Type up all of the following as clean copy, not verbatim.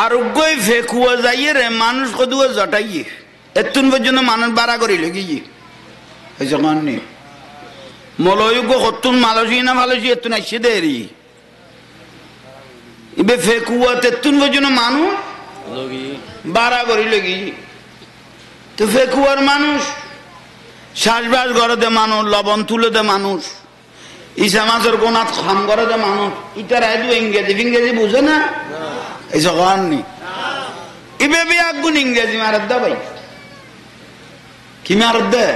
আরোগ্যই ফেকুয়া যাইয়ে রে মানুষ কদুয়া জটাইয়ে এতুন পর্যন্ত মানুষ বাড়া করি লেগিয়ে এই যখন নেই মলয়োগ্য কতুন মালসি না ভালসি এতুন আসছে দেরি ইবে ফেকুয়া তেতুন পর্যন্ত মানুষ বাড়া করি লেগিয়ে তো ফেকুয়ার মানুষ শ্বাসবাস করে দে মানুষ লবণ তুলে দে মানুষ ইসা মাছের গোনাথ খাম করে দে মানুষ ইটার আইদু ইংরেজি ফিংরেজি বুঝে না এই যখন নেই ইবে বি আগুন ইংরেজি মারার দা ভাই কি মারার দে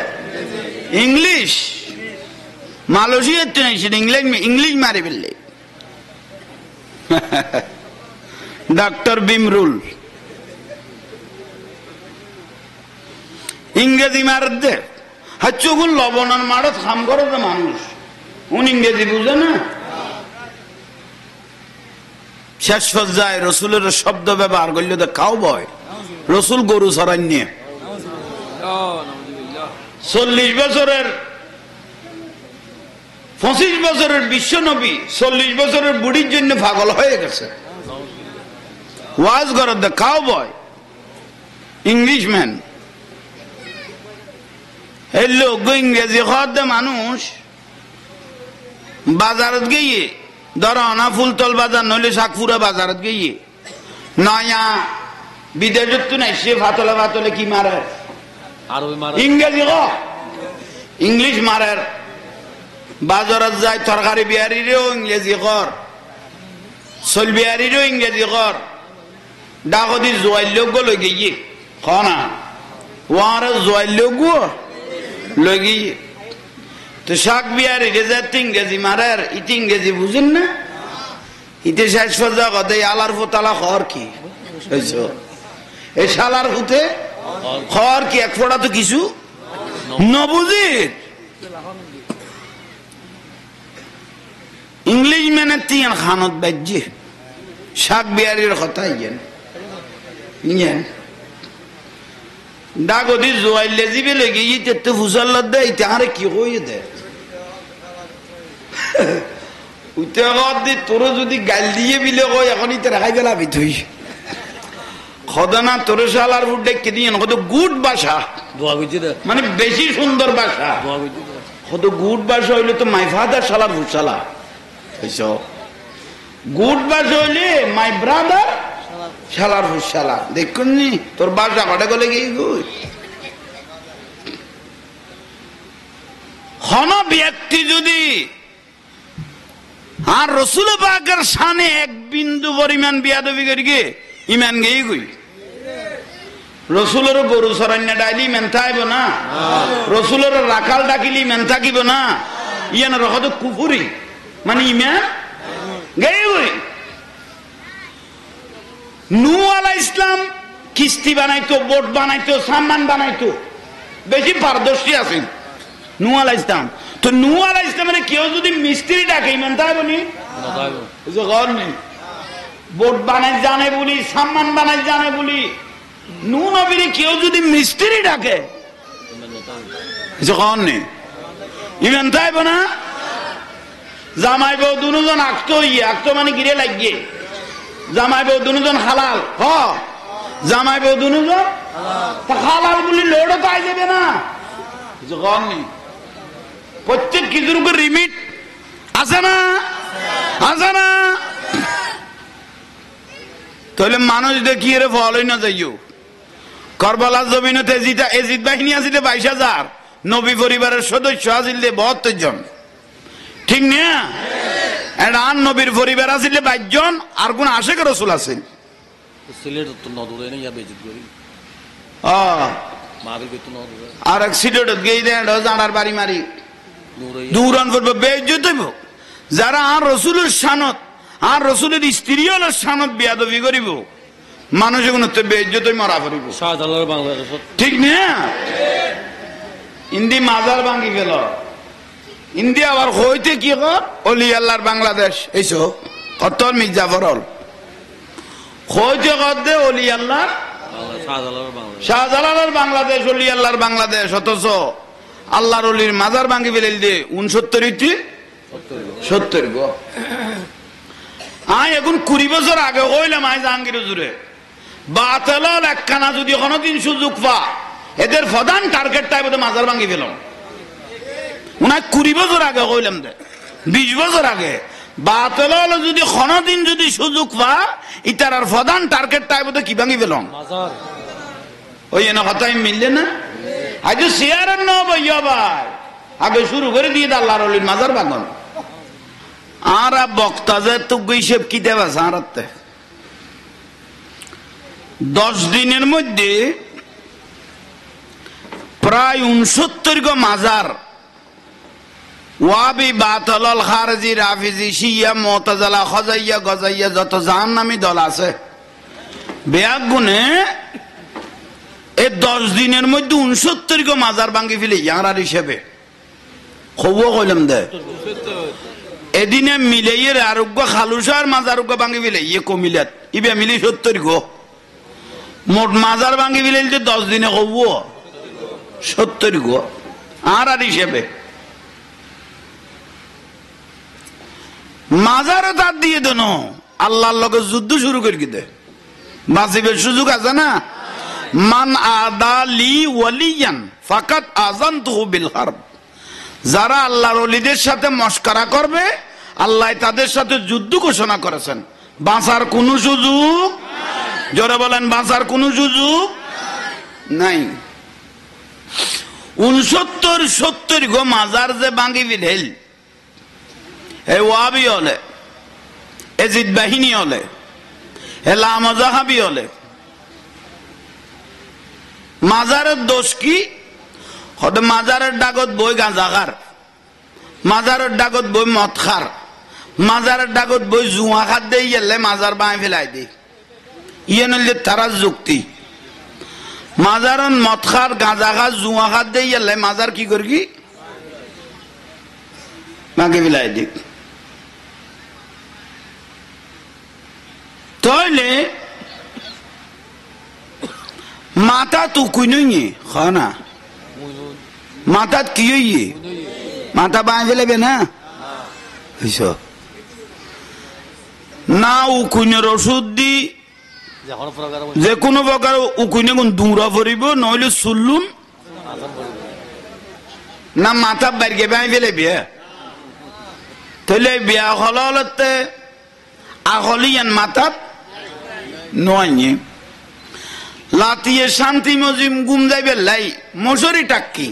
ইংলিশ মালয়েশিয়া তো নাই সেটা ইংলিশ মারি ফেললে ডক্টর বিমরুল ইংরেজি মারার দে হাচ্চুগুল লবণার মারত খাম করে তো মানুষ উনি ইংরেজি বুঝে না শেষ পর্যায়ে রসুলের শব্দ ব্যবহার করলে তো খাও বয় রসুল গরু সরাই নিয়ে 40 বছরের 25 বছরের বিশ্ব নবী 40 বছরের বুড়ির জন্য পাগল হয়ে গেছে ওয়াজ করে দে খাও বয় ইংলিশম্যান এই লোক ইংরেজি খাওয়ার দে মানুষ বাজারত গিয়ে ধরো না ফুলতল বাজার নইলে শাকপুরা বাজারত গিয়ে নয়া বিদেশত তো নাই সে ফাতলে ফাতলে কি মারে ইংরেজি ইংলিশ মারের বাজারত যায় তরকারি বিহারিরেও ইংরেজি কর চল বিহারিরেও ইংরেজি কর ডাকদি জোয়াইল লই গিয়ে খনা ওয়ার জোয়াইল লই গিয়ে তো শাক বিহারি রেজাত ইংরেজি মারের ইতি ইংরেজি বুঝেন না ইতে শেষ পর্যা কদে আলার ফোতালা খর কি এই শালার ফুতে খর কি এক ফোড়া তো কিছু নবুঝি ইংলিশ মেনে তিন খানত বাজ্যে শাক বিহারির কথা ইয়েন ডাগদি জোয়াইলে জিবে লেগে ইতে তো ফুসাল দে ইতে আরে কি কই দে উতে গদি তোর যদি গাল দিয়ে বিলে কই এখন ইতে রাখাই গেলাবি তুই খদনা তোর শালার ফুডে কি দিন কত গুড ভাষা দোয়া কইছে দে মানে বেশি সুন্দর ভাষা দোয়া কইছে কত গুড ভাষা হইলে তো মাই ফাদার শালার ফুসালা কইছো গুড ভাষা হইলে মাই ব্রাদার শালার ফুসালা দেখুননি তোর ভাষা কটা গলে গিয়ে গুড হন ব্যক্তি যদি আর রসুল পাকের শানে এক বিন্দু পরিমাণ বিয়াদবি করি গে ইমান গেই গই রসুলের গরু সরান্যা ডাইলি ইমান থাইব না রসুলের রাখাল ডাকিলি ইমান থাকিব না ইয়ান রহত কুফুরি মানে ইমান গেই গই নূহ আলাইহিস সালাম কিস্তি বানাইতো বোট বানাইতো সামান বানাইতো বেশি পারদর্শী আছেন নূহ আলাইহিস সালাম তো নূহ আলাইহিস সালামের কেউ যদি মিস্ত্রি ডাকে ইমান থাইব নি বোট বানাই জানে বলি সামান বানাই জানে বলি নূহ নবীর কেউ যদি মিস্ত্রি ডাকে ইমান থাইব না জামাই বউ দুজন আঁকতো মানে গিরে লাগিয়ে জামাই বউ দুজন হালাল হ জামাই বউ দুজন হালাল বলি লোডও পাই যাবে না প্রত্যেক কিছুর উপর লিমিট আছে না আছে না তাহলে মানুষ দেখিয়ে রে ফল হই না যাইও কারবালার জমিনে এজিদ বাহিনী আছিল 22,000 নবী পরিবারের সদস্য আছিল 72 জন ঠিক না এটা আর নবীর পরিবার আছিল 22 জন আর কোন আশেক রাসূল আছিল আর এক সিলেট গিয়ে দেন জানার বাড়ি মারি দূরান করবে বেইজ্জত হইব যারা আর রসুলের শানত আর রসুলের স্ত্রী হল শানত বিয়াদবি করিব মানুষ এগুলো তো বেইজ্জত মরা করিব ঠিক না ইন্দি মাজার ভাঙি গেল ইন্দি আবার হইতে কি কর অলি আল্লাহর বাংলাদেশ এইসো কত মির্জাফর হল হইতে কর দে অলি আল্লাহ শাহজালালের বাংলাদেশ অলি আল্লাহর বাংলাদেশ অথচ আল্লাহর অলির মাজার ভাঙি ফেলে দে 69 70 গো আয় এখন 20 বছর আগে হইলাম আয় জাহাঙ্গীর হুজুরে বাতেলাল একখানা যদি কোনোদিন সুযোগ পা এদের প্রধান টার্গেটটাই বোধহয় মাজার ভাঙ্গি ফেলাম। উনায় 20 বছর আগে হইলাম দে 20 বছর আগে বাতেলাল যদি কোনোদিন যদি সুযোগ পা ইতার আর প্রধান টার্গেটটাই বোধহয় কি ভাঙ্গি ফেলাম মাজার। ওই না কথাই মিললে না আজ শেয়ারের ন ভাইয়া ভাই আগে শুরু করে দিয়ে আল্লাহর ওলির মাজার ভাঙন আর বক্তা যে তুই হিসেব কি দেবা সারাতে 10 দিনের মধ্যে প্রায় 69 গো মাজার ওয়াবি বাতলাল খারজি রাফিজি শিয়া মুতাজিলা খাজাইয়া গজাইয়া যত জাহান্নামী দল আছে বেয়াক গুনে এই 10 দিনের মধ্যে 69 গো মাজার ভাঙ্গি ফেলে ইয়ার হিসেবে খবর কইলাম দে এদিনে মিলেইয়ের আরোগ্য খালুসার মাজার ভাঙ্গি ফেলে ইয়ে কমিলাত ইবে মিলি 70 গো মোট মাজার ভাঙ্গি ফেলে 10 দিনে কব 70 গো আর হিসেবে মাজারও তার দিয়ে দেন আল্লাহর লগে যুদ্ধ শুরু করে দে বাঁচিবের সুযোগ আছে না মান আদালি ওয়ালিয়ান ফাকাত আযানতুহু বিল হারব যারা আল্লাহর ওলিদের সাথে মশকরা করবে আল্লাহ তাদের সাথে যুদ্ধ ঘোষণা করেছেন বাঁচার কোনো সুযোগ জোরে বলেন বাঁচার কোনো সুযোগ নাই 69-70 গো মাজার যে ভাঙ্গি ফেল এই ওয়াহাবি হলে এজিদ বাহিনী হলে এ লামাজাহাবি হলে মাজারের দোষ কি হয়তো মাজারের ডাগত বই গাঁজা খার মাজারের ডাগত বই মদ খার মাজারের ডাগত বই জুয়া খার দিয়ে গেলে মাজার বাঁই ফেলাই দি ইয়ে নইলে তারা যুক্তি মাজারন মদ খার গাঁজা খার জুয়া খার দিয়ে গেলে মাজার কি করবি মাকে ফেলাই দি তাহলে মাথা তো কুইনই খানা মাথাত কি হইয়ে মাথা বাঁধ ফেলেবে না না উকুনের ওষুধ দি যে কোনো প্রকার উকুনে কোন দুমরা পড়িব নইলে চুল্লুন না মাথা বাইরে বাঁধ ফেলেবে তাহলে বিয়া হলতে আহলিয়ান মাথাত নয় লাতিয়ে শান্তি মজিম গুম যাইবে লাই মশারি টাক্কি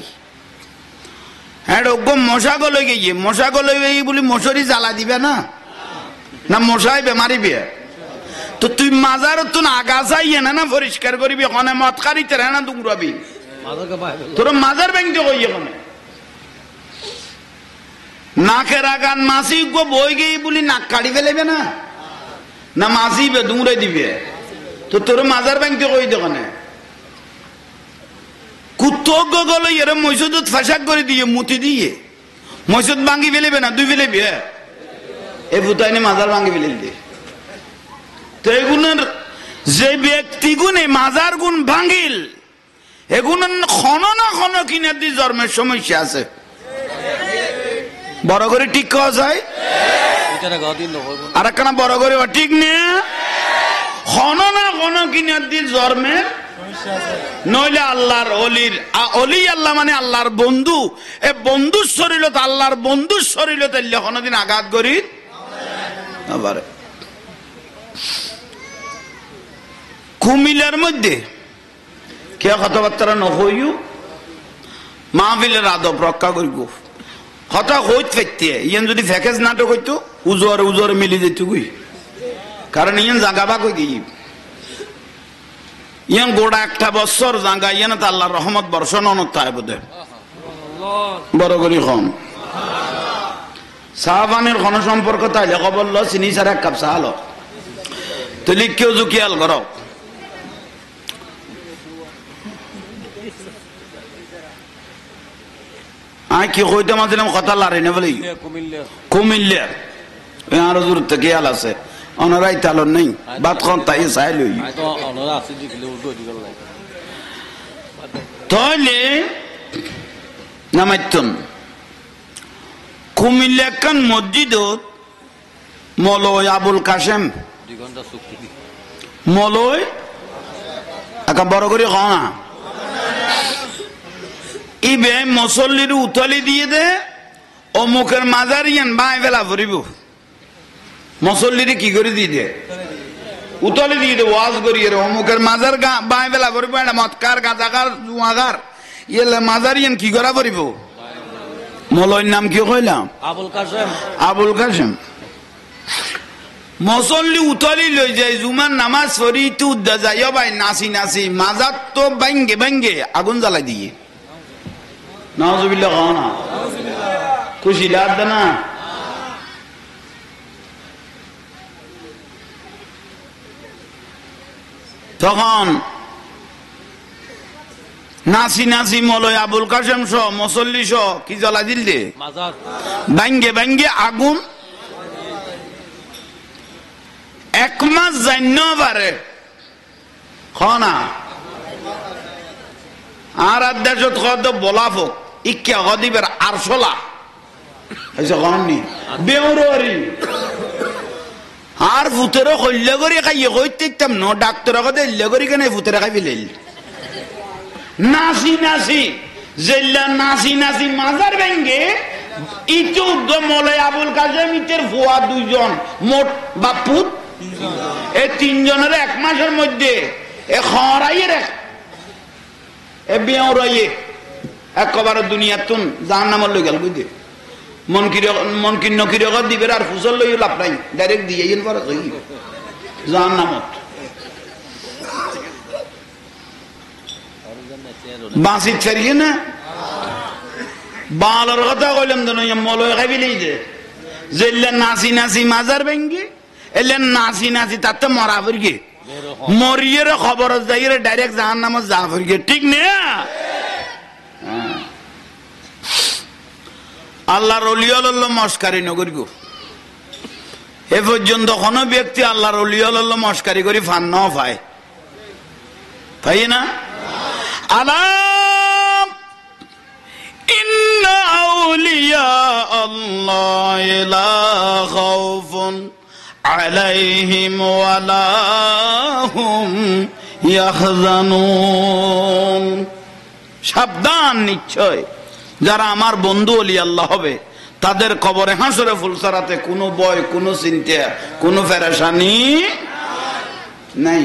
হ্যাঁ মশা গলে গিয়ে মশা গলে গিয়ে বলি মশারি জ্বালা দিবে না না মশাই বেমারিবে তো তুই মাজার তুন আগা চাইয়ে না পরিষ্কার করবি ওখানে মদ খারিতে না দুমরাবি তোর মাজার ব্যাংকে কই এখানে নাকের আগান মাসি গো বই গিয়ে বলি নাক কাটি ফেলেবে না না মাসিবে দুমরাই দিবে তো তোর মাজার ব্যাংকে কই দোকানে কুত্তজ্ঞ গলে এর মসজিদ ফাঁসাক করে দিয়ে মুতি দিয়ে মসজিদ ভাঙ্গি ফেলেবে না দুই ফেলেবে এ ভুতাইনে মাজার ভাঙ্গি ফেলে দিয়ে তো এগুলোর যে ব্যক্তি গুণে মাজার গুণ ভাঙ্গিল এগুলো ক্ষণ না ক্ষণ কিনে দিয়ে জন্মের সমস্যা আছে বড় করে ঠিক খাওয়া যায় আর একখানা বড় করে ঠিক নিয়ে ক্ষণ না ক্ষণ কিনে দিয়ে জন্মের নইলে আল্লাহর অলির অলি আল্লাহ মানে আল্লাহর বন্ধু এ বন্ধুর শরীরত আল্লাহর বন্ধুর শরীরত কোনদিন আঘাত করি আবার কুমিল্লার মধ্যে কে কথাবার্তা নহইও মাহফিলের আদব রক্ষা করিব কথা হইত ফেকতে ইয়ান যদি ফ্যাকেজ নাটক হইতো উজোর উজোর মিলি যেত কই কারণ ইয়ান জাগাবা কই গিয়ে ইয়ান গোড়া একটা বছর জাঙ্গা ইয়ান তো আল্লাহর রহমত বর্ষণ অনুত্তায় বোধ বড় করি খন সাহাবানের খন সম্পর্ক তাইলে খবর ল চিনি সার এক কাপ চা লো তুলি কেউ জুকিয়াল কর আয় কি কইতে মাঝিলাম কথা লারে না বলি কুমিল্লার আরো দূর থেকে আল আছে অনরাই তালন নেই বাত খন তাই চাই লই তাহলে নামাইতন কুমিল্লা একখান মসজিদত মৌলই আবুল কাশেম, মৌলই একা বড় করে খ না, ইবে মুসল্লির উতলি দিয়ে দে অমুকের মাজার ইয়ান বাই ফেলা ফুরিব, মুসল্লির কি করে দিয়ে দে উতলি দিয়ে দে, ওয়াজ করিয়ে অমুকের মাজার বাই ফেলা ফুরিব, এটা মৎকার গাঁজাকার জুয়াগার ইয়েলে মাজার ইয়ান কি করা ফুরিব। মৌলইর নাম কি কইলাম? আবুল কাশেম। আবুল কাশেম মুসল্লি উতলি লই যায়, জুমার নামাজ পড়ি তু যাইও ভাই নাচি নাচি মাজার তো ভাঙ্গে ভাঙ্গে আগুন জ্বালাই দিয়ে। নাউজুবিল্লাহ কও না, খুশি লাগবে না? তখন নাচি নাচি মলয় আবুল কাশেম সহ মুসল্লি সহ কি জ্বালাই দিল দে ভাঙ্গে ভাঙ্গে আগুন। এক মাস জান্য পারে না আর আদেশত কত বলাফক ইক্কা গদিবের আরশলা এসে কমনি বেউরি আর ভূতেরও কল্য করি খাইয়ে কইতাম ন ডাক্তার কথা ইল্য করি কেন ভূতেরা খাই ফেলে নাচি নাচি জেল্লা নাচি নাচি মাজার ভেঙ্গে ইটো মলয় আবুল কাশেম ইটের ভুয়া দুইজন মোট বাপুত এই তিনজনের এক মাসের মধ্যে এ খরাইয়ের একবারে দুনিয়ার তুন জাহান নামর লই গেল বুঝে মন কিন্ন কিরকম দিবে আর ফুসল লই লাভ নাই ডাইরেক্ট দিয়ে পরে জাহান নামত বাঁচি ছাড়িয়ে না বালার কথা কইলাম তো মলয় খাইবি নেই যে নাচি নাচি মাজার ভেঙ্গে এলে নাচি নাচি তাতে মরা ফিরগে মরিয়ে খবর যাই ডাইরেক্ট জাহান নামত যা ফিরগে ঠিক নে। আল্লাহর ওলিয়াল মস্কারি নগর গো এ পর্যন্ত কোন ব্যক্তি আল্লাহর ওলিয়াল মস্কারি করি ফান ন পায় তাই না? আলাম ইন্না আউলিয়া আল্লাহ লা খাউফুন আলাইহিম ওয়ালা হুম ইয়াহজানুন। সাবধান, নিশ্চয় যারা আমার বন্ধু ওলি আল্লাহ হবে তাদের কবরে হাসরে ফুলসারাতে কোনো ভয়, কোনো চিন্তা, কোনো পেরেশানি নাই।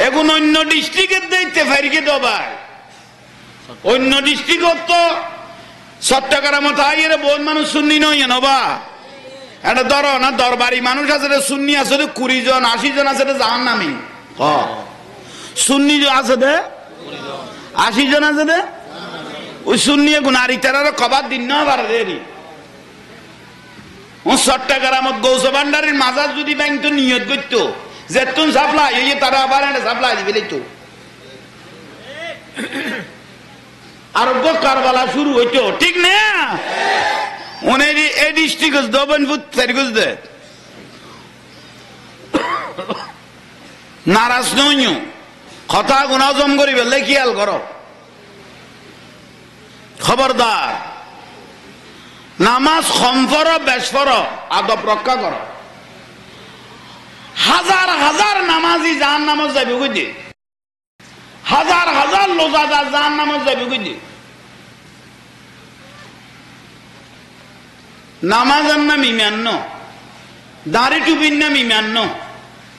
এখন অন্য ডিস্ট্রিক্টের দেখতে ফাইরকে দবাই, অন্য ডিস্ট্রিক্ট তো চট্টগ্রাম আইয়ের বহুত মানুষ শুননি নয় নবা এটা ধরো না দরবারি মানুষ আছে সুন্নি আছে 20 জন 80 জন আছে জাহান্নামী, সুন্নি আছে দে 80 জন আছে দে ওই সুন্নি গুনারি তারা কবার দিন না পারে দেরি ও চট্টগ্রামত গৌস ভান্ডারের মাজার যদি ব্যাংক নিয়ত করতো যেতুন সাপ্লাই এই তারা আবার সাপ্লাই দিবে তো আরোগ্য কারবালা শুরু হইতো ঠিক না? ওনেরি এই ডিস্ট্রিক্ট দবনপুর ফেরগুজ দে নারাজ নই কথা গুনা জম করি বেলে খেয়াল করো, খবরদার নামাজ খমফর বেশফর আদব রক্ষা কর। হাজার হাজার নামাজি জাহান নামাজ যাবে বুঝি, হাজার হাজার লোজাদার জাহান নামাজ যাবে বুঝি। নামাজের নাম ইমান্য, দাড়ি টুপির নাম ইমান্য,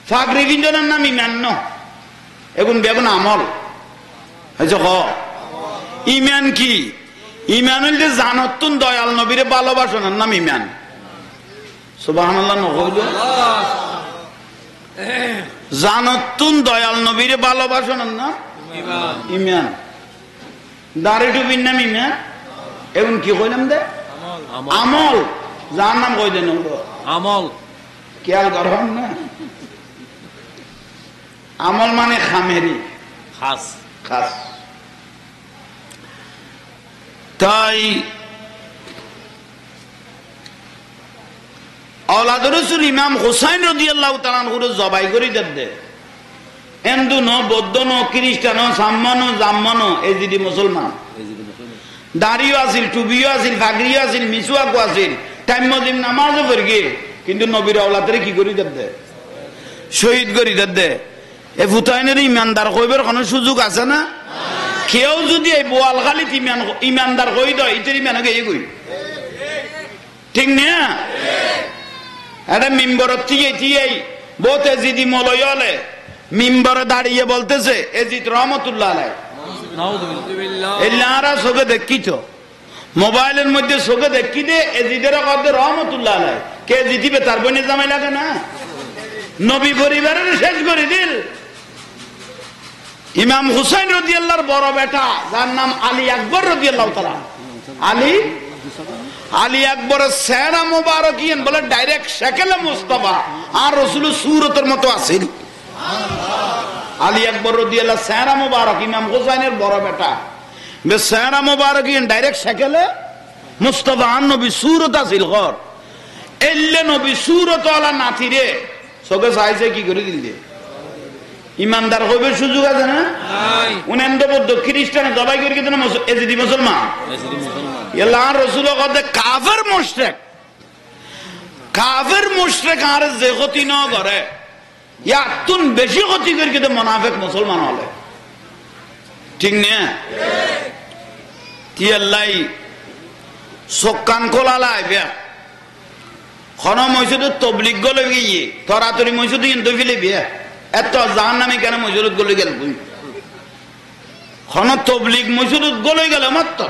ফাগরি পিঞ্জনের নাম ইমান্য, এখন বেগুন আমল হয়েছে হ। ইমান কি? ইমান হইলে জানতুন দয়াল নবীরে ভালোবাসনের নাম ইমান। সুবহানাল্লাহ নকইল জানতুন দয়াল নবীরে ভালোবাসনের নাম ইমান। দাড়ি টুপির নাম ইমান, এখন কি কইলাম দে আমল, যার নাম কই দেন আমল, খেয়াল করবেন না? আমল মানে খামেরি খাস খাস। তাই আওলাদ রাসূল ইমাম হুসাইন রাদিয়াল্লাহু তাআলা আনহু জবাই করি দে হিন্দু ন বৌদ্ধ ন খ্রিস্টান সাম্মান জাম্মান এজিদি মুসলমান, দাড়িও আছিল, টুবিও আছিল, ফাগরিও আছিল, মিসওয়াকও আছিল, কাম্যদিন নামাজও পড়ি কিন্তু নবীর আওলাদের কি করি দে শহীদ করি দে এ ভুতাইনের ইমানদার কইবার কোনো সুযোগ আছে না? কেউ যদি এই বোয়ালখালিত ইমানদার কই দেয় ইতের ইমানকে এই কই ঠিক না? এটা মিম্বরত থিয়ে বহুত এজিদি মলয়লে মিম্বরে দাঁড়িয়ে বলতেছে এজিদ রহমতুল্লাহ আলাইহি এলারা চোখে দেখিছ মোবাইলের মধ্যে চোখে দেখি দে এজিদের কদে রহমতুল্লাহ আলাইহি কে জিতিবে তার বনে জামাই লাগে না? নবী পরিবারের শেষ করে দিল। ইমাম হুসাইন রাদিয়াল্লাহর বড় বেটা যার নাম আলী আকবর রাদিয়াল্লাহু তাআলা আলী আকবরের চেহারা মোবারক ইয়েন বলে ডাইরেক্ট শাকিলে মুস্তাফা আর রাসূলের সূরতের মতো আছিল। আলী আকবর রাদিয়াল্লাহু চেহারা মোবারক ইমাম হুসাইনের বড় বেটা বে চেহারা মোবারক ইয়েন ডাইরেক্ট শাকিলে মুস্তাফা আর নবী সূরত আছিল ঘর এল্লে নবী সূরত ওয়ালা নাতিরে সবে চাইছে কি করে দিল দিয়ে ইমানদার হইবে সুযোগ আছে না? উনেন বৌদ্ধ খ্রিস্টান জবাই করে কিন্তু এজিদি মুসলমান আল্লাহ রাসূল কদে কাফের মুশরিক আর যে ক্ষতি না করে ইয়াতুন বেশি ক্ষতি করে কিন্তু মুনাফিক মুসলমান হলে ঠিক না? কি আল্লাহ সকান কোলালাই বে খন মসজিদ তবলিগ গলে গিয়ে তরাতরি মসজিদ কিন্তু ফেলে বিয়া এত জাহান্নামে কেন মসজিদ গলে গেল খন তবলিগ মসজিদ গলে গেল মাত্র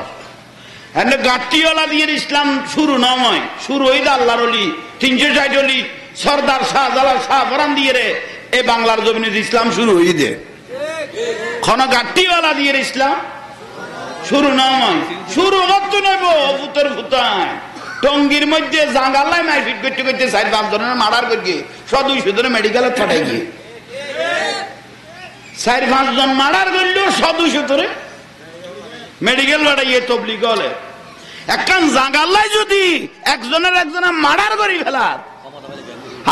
এনে গাটিওয়ালা দিয়ে ইসলাম শুরু নয় শুরু হইল আল্লাহর ওলি 360 ওলি সরদার শাহজালাল শাহ ফরান দিয়ে রে এ বাংলার জমিনে ইসলাম শুরু হই দে খন গাটিওয়ালা দিয়ে ইসলাম শুরু নয় শুরু করতে নেব ভূতের ভূতায় টঙ্গির মধ্যে জাঙ্গাল্লাই মাইফিট করতে করতে 4-5 জনের মার্ডার করিয়ে 100-200 জনের মেডিকেলে ছাটাই গিয়ে 4-5 জন মার্ডার করলেও 100-200 ধরে মেডিকেল বাড়াইয়ে তবলিগ হলে একখান জাঙ্গাল্লাই যদি একজনের মার্ডার করি ফেলার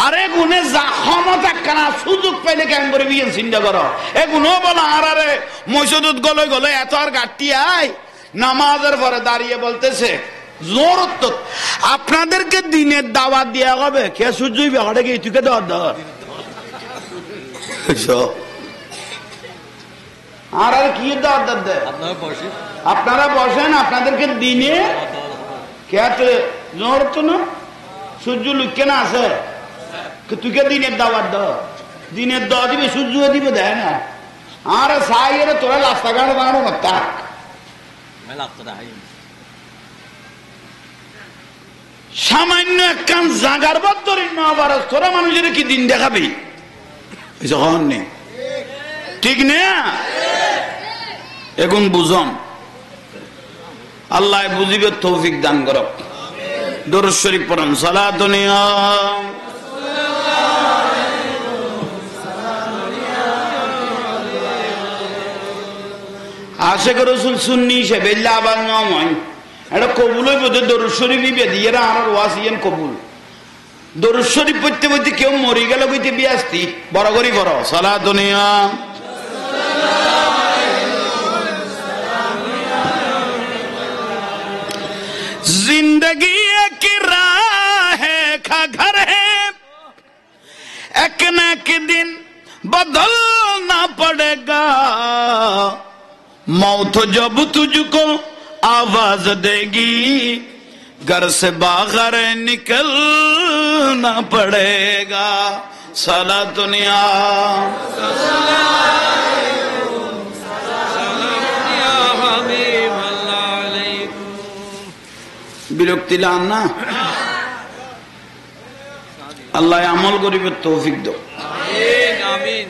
আরে গুনে ক্ষমতা একখানা সুযোগ পাইলে কেমন করে বিয়ে চিন্তা করো এ গুণও বলো আরে মসজিদ গলে এত আর গাটি আয় নামাজের পরে দাঁড়িয়ে বলতেছে জোরত আপনাদেরকে দিনের দাওয়াত দেওয়া হবে কে সূর্যই বেড়ে গিয়ে তুই দাওয়াত দেওয়ার আর কি দাওয়াত দেয় আপনারা বসেন আপনাদেরকে দিনে কে জোরত না সূর্য লুকে না আছে তুই কে দিনের দাওয়াত দাও দিনের দাওয়া দিবে সূর্য দিবে দেয় না আর সাই তোরা রাস্তাঘাট দাঁড়ানো করতে সামান্য একখান জাগার বদরি নবার তোরা মানুষের কি দিন দেখাবি যখন নেই ঠিক না এখন বুঝম আল্লাহ বুঝিবে তৌফিক দান করক দরুদ শরীফ পড়ুন সালাতুন ইয়া আশিক রাসূল সুন্নি হিসেবে আবার নয় এটা কবুল হইব দরুদ শরীফ বেদিয়ে আর ওয়াসিয়েন কবুল দরুদ শরীফ পড়তে পড়তে কেউ মরি গেল কইতে বিয়াস্তি বড় করি বড় সালাতুন ইয়া जिंदगी एक राह का घर है एक न एक दिन बदलना पड़ेगा मौत जब तुझको आवाज देगी घर से बाहर निकलना पड़ेगा साला दुनिया বিরক্তি লান না আল্লাহ আমল করিবে তৌফিক দাও আমিন আমিন